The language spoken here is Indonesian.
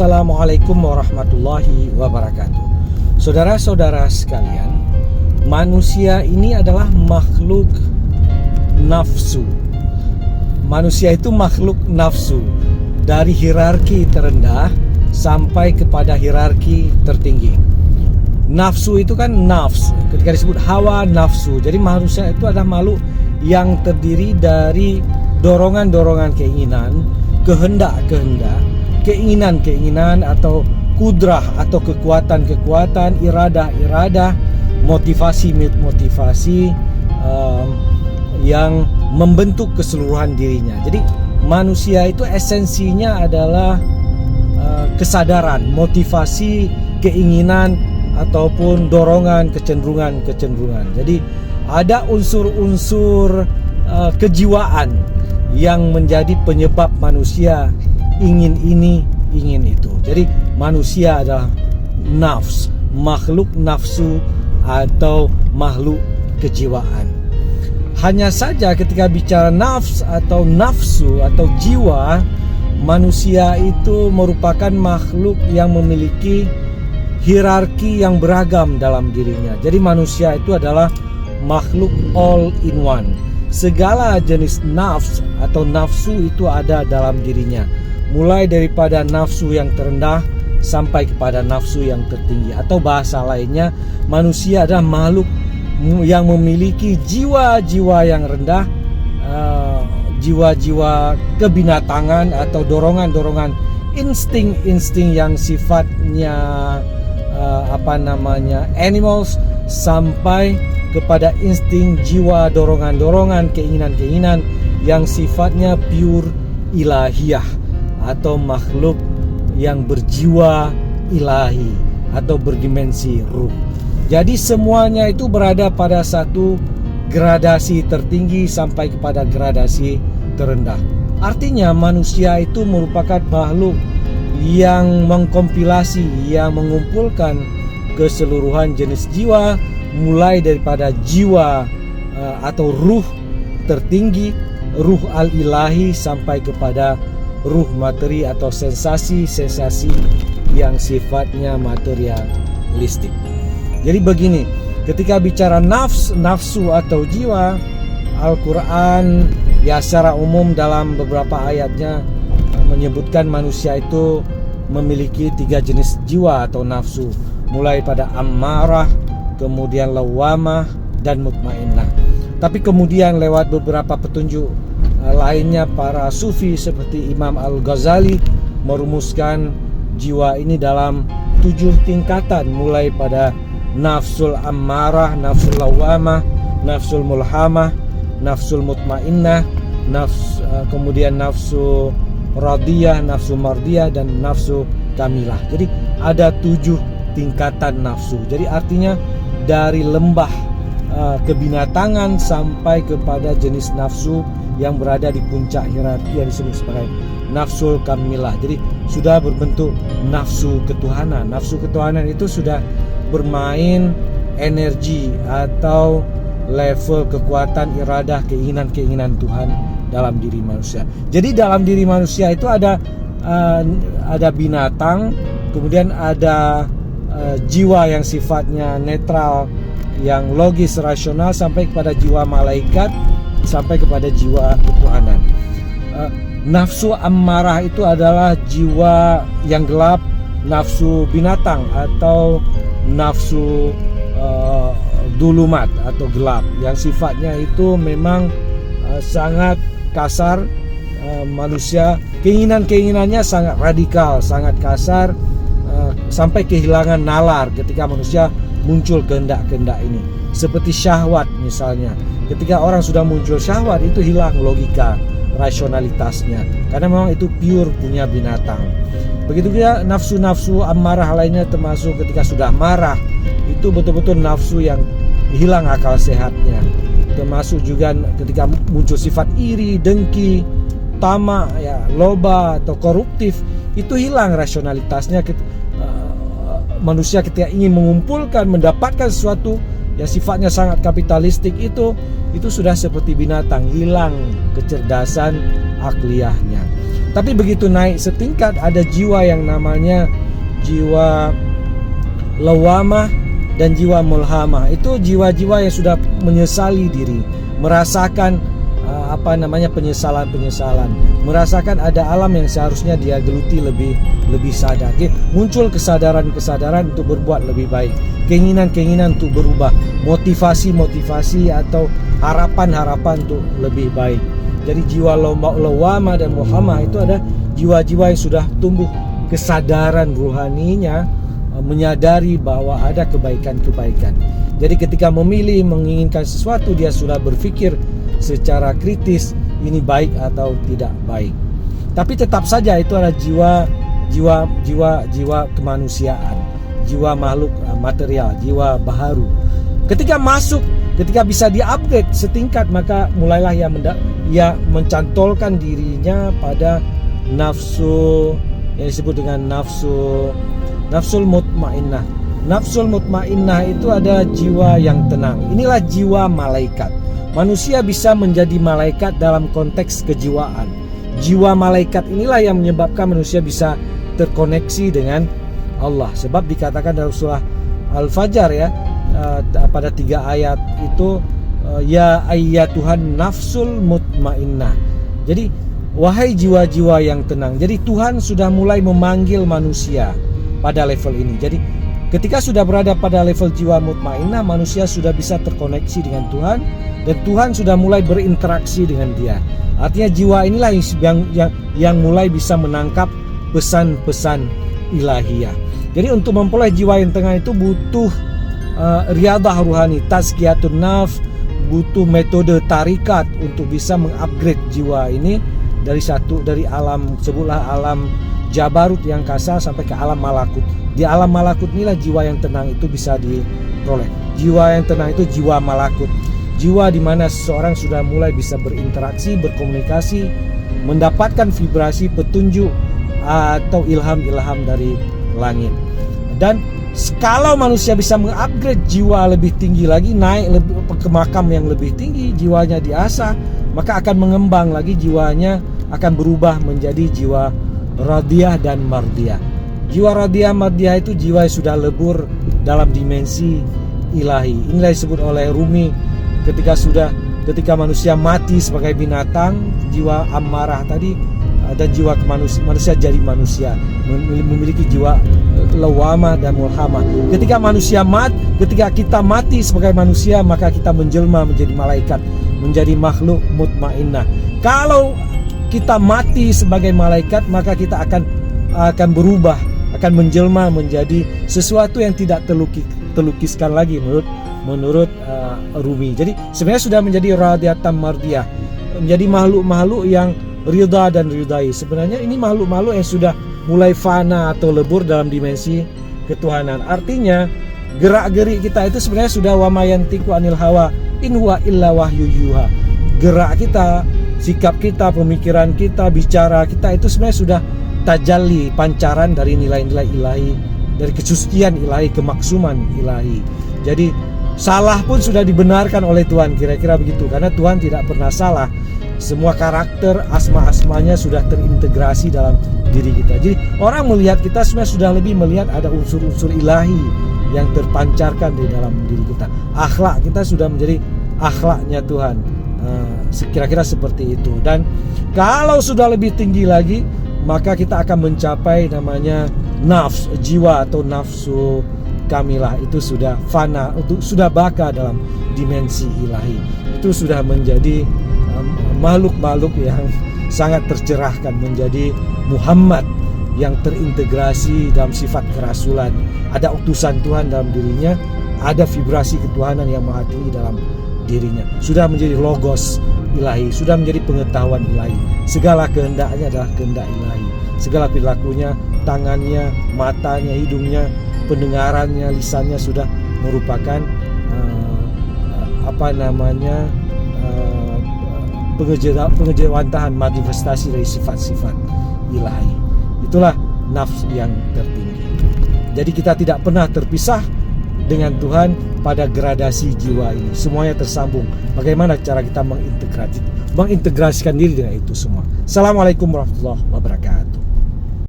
Assalamualaikum warahmatullahi wabarakatuh. Saudara-saudara sekalian, manusia ini adalah makhluk nafsu. Manusia itu makhluk nafsu, dari hierarki terendah sampai kepada hierarki tertinggi. Nafsu itu kan nafs, ketika disebut hawa nafsu. Jadi manusia itu adalah makhluk yang terdiri dari dorongan-dorongan keinginan, kehendak-kehendak, keinginan-keinginan atau kudrah atau kekuatan-kekuatan, iradah-iradah, motivasi-motivasi yang membentuk keseluruhan dirinya. Jadi manusia itu esensinya adalah kesadaran, motivasi, keinginan ataupun dorongan, kecenderungan. Jadi ada unsur-unsur kejiwaan yang menjadi penyebab manusia ingin ini, ingin itu. Jadi manusia adalah nafs, makhluk nafsu atau makhluk kejiwaan. Hanya saja ketika bicara nafs atau nafsu atau jiwa, manusia itu merupakan makhluk yang memiliki hierarki yang beragam dalam dirinya. Jadi manusia itu adalah makhluk all in one. Segala jenis nafs atau nafsu itu ada dalam dirinya, mulai daripada nafsu yang terendah sampai kepada nafsu yang tertinggi. Atau bahasa lainnya, manusia adalah makhluk yang memiliki jiwa-jiwa yang rendah, jiwa-jiwa kebinatangan atau dorongan-dorongan, insting-insting yang sifatnya animals, sampai kepada insting jiwa, dorongan-dorongan, keinginan-keinginan yang sifatnya pure ilahiyah atau makhluk yang berjiwa ilahi atau berdimensi ruh. Jadi semuanya itu berada pada satu gradasi tertinggi sampai kepada gradasi terendah. Artinya manusia itu merupakan makhluk yang mengkompilasi, yang mengumpulkan keseluruhan jenis jiwa, mulai daripada jiwa atau ruh tertinggi, ruh al-ilahi, sampai kepada ruh materi atau sensasi-sensasi yang sifatnya materialistik. Jadi begini, ketika bicara nafsu atau jiwa, Al-Quran ya secara umum dalam beberapa ayatnya menyebutkan manusia itu memiliki 3 jenis jiwa atau nafsu, mulai pada ammarah, kemudian lawamah, dan mutmainnah. Tapi kemudian lewat beberapa petunjuk lainnya, para sufi seperti Imam Al-Ghazali merumuskan jiwa ini dalam 7 tingkatan, mulai pada nafsul ammarah, nafsul lawamah, nafsul mulhamah, nafsul mutmainnah, kemudian nafsu radiyah, nafsu mardiyah, dan nafsu kamilah. Jadi ada 7 tingkatan nafsu. Jadi artinya dari lembah kebinatangan sampai kepada jenis nafsu yang berada di puncak hierarki yang disebut sebagai nafsul kamilah. Jadi sudah berbentuk nafsu ketuhanan. Nafsu ketuhanan itu sudah bermain energi atau level kekuatan, iradah, keinginan-keinginan Tuhan dalam diri manusia. Jadi dalam diri manusia itu ada binatang, kemudian ada jiwa yang sifatnya netral, yang logis, rasional, sampai kepada jiwa malaikat, sampai kepada jiwa ketuhanan. Nafsu ammarah itu adalah jiwa yang gelap, nafsu binatang atau nafsu dulumat atau gelap, yang sifatnya itu memang sangat kasar. Manusia keinginan-keinginannya sangat radikal, sangat kasar, sampai kehilangan nalar ketika manusia muncul kehendak-kehendak ini. Seperti syahwat misalnya, ketika orang sudah muncul syahwat, itu hilang logika, rasionalitasnya, karena memang itu pure punya binatang. Begitu juga nafsu-nafsu amarah lainnya, termasuk ketika sudah marah, itu betul-betul nafsu yang hilang akal sehatnya. Termasuk juga ketika muncul sifat iri, dengki, tamak, ya, loba atau koruptif, itu hilang rasionalitasnya. Manusia ketika ingin mengumpulkan, mendapatkan sesuatu yang sifatnya sangat kapitalistik, itu sudah seperti binatang, hilang kecerdasan akliyahnya. Tapi begitu naik setingkat, ada jiwa yang namanya jiwa lawamah dan jiwa mulhamah. Itu jiwa-jiwa yang sudah menyesali diri, merasakan penyesalan, merasakan ada alam yang seharusnya dia geluti lebih sadar. Muncul kesadaran untuk berbuat lebih baik, keinginan untuk berubah, motivasi atau harapan untuk lebih baik. Jadi jiwa lawamah dan mulhamah itu ada jiwa-jiwa yang sudah tumbuh kesadaran ruhaninya, menyadari bahwa ada kebaikan-kebaikan. Jadi ketika memilih menginginkan sesuatu, dia sudah berpikir secara kritis, ini baik atau tidak baik. Tapi tetap saja itu adalah jiwa kemanusiaan, jiwa makhluk material, jiwa baharu. Ketika bisa di-upgrade setingkat, maka mulailah ia mencantolkan dirinya pada nafsu yang disebut dengan nafsul mutmainnah. Nafsul mutmainnah itu adalah jiwa yang tenang. Inilah jiwa malaikat. Manusia bisa menjadi malaikat dalam konteks kejiwaan. Jiwa malaikat inilah yang menyebabkan manusia bisa terkoneksi dengan Allah. Sebab dikatakan dalam surah Al-Fajr pada 3 ayat itu, ya ayyatuhan nafsul mutmainnah. Jadi wahai jiwa-jiwa yang tenang. Jadi Tuhan sudah mulai memanggil manusia pada level ini. Jadi ketika sudah berada pada level jiwa mutmainnah, manusia sudah bisa terkoneksi dengan Tuhan, dan Tuhan sudah mulai berinteraksi dengan dia. Artinya jiwa inilah yang mulai bisa menangkap pesan-pesan ilahiyah. Jadi untuk memperoleh jiwa yang tengah itu butuh riadah ruhani, tazkiyatun nafs, butuh metode tarikat untuk bisa mengupgrade jiwa ini dari alam, sebutlah alam jabarut yang kasar sampai ke alam malakut. Di alam malakut inilah jiwa yang tenang itu bisa diperoleh. Jiwa yang tenang itu jiwa malakut, jiwa di mana seseorang sudah mulai bisa berinteraksi, berkomunikasi, mendapatkan vibrasi petunjuk atau ilham-ilham dari langit. Dan kalau manusia bisa mengupgrade jiwa lebih tinggi lagi, naik ke makam yang lebih tinggi, jiwanya diasah, maka akan mengembang lagi, jiwanya akan berubah menjadi jiwa radiyah dan mardiyah. Jiwa radiyah mardiyah itu jiwa yang sudah lebur dalam dimensi ilahi. Inilah disebut oleh Rumi ketika manusia mati sebagai binatang, jiwa amarah tadi, dan jiwa manusia jadi manusia, memiliki jiwa lawamah dan mulhamah. Ketika kita mati sebagai manusia, maka kita menjelma menjadi malaikat, menjadi makhluk mutmainnah. Kalau kita mati sebagai malaikat, maka kita akan berubah, akan menjelma menjadi sesuatu yang tidak terlukiskan lagi menurut Rumi. Jadi sebenarnya sudah menjadi radiyatan mardiyah, menjadi makhluk-makhluk yang ridha dan ridai. Sebenarnya ini makhluk-makhluk yang sudah mulai fana atau lebur dalam dimensi ketuhanan. Artinya gerak-gerik kita itu sebenarnya sudah wamayantiku anil hawa in huwa illa wahyu yuha. Gerak kita, sikap kita, pemikiran kita, bicara kita itu sebenarnya sudah tajalli, pancaran dari nilai-nilai ilahi, dari kesucian ilahi, kemaksuman ilahi. Jadi salah pun sudah dibenarkan oleh Tuhan, kira-kira begitu, karena Tuhan tidak pernah salah. Semua karakter, asma-asmanya sudah terintegrasi dalam diri kita. Jadi orang melihat kita sebenarnya sudah lebih melihat ada unsur-unsur ilahi yang terpancarkan di dalam diri kita. Akhlak kita sudah menjadi akhlaknya Tuhan. Kira-kira seperti itu. Dan kalau sudah lebih tinggi lagi, maka kita akan mencapai namanya nafs, jiwa atau nafsu kamilah. Itu sudah fana, sudah baka dalam dimensi ilahi. Itu sudah menjadi makhluk-makhluk yang sangat tercerahkan, menjadi Muhammad yang terintegrasi dalam sifat kerasulan. Ada utusan Tuhan dalam dirinya, ada vibrasi ketuhanan yang maha tinggi dalam dirinya. Sudah menjadi logos ilahi, sudah menjadi pengetahuan ilahi. Segala kehendaknya adalah kehendak ilahi. Segala perilakunya, tangannya, matanya, hidungnya, pendengarannya, lisannya sudah merupakan pengejawantahan manifestasi dari sifat-sifat ilahi. Itulah nafsu yang tertinggi. Jadi kita tidak pernah terpisah dengan Tuhan pada gradasi jiwa ini. Semuanya tersambung. Bagaimana cara kita mengintegrasikan diri dengan itu semua. Assalamualaikum warahmatullahi wabarakatuh.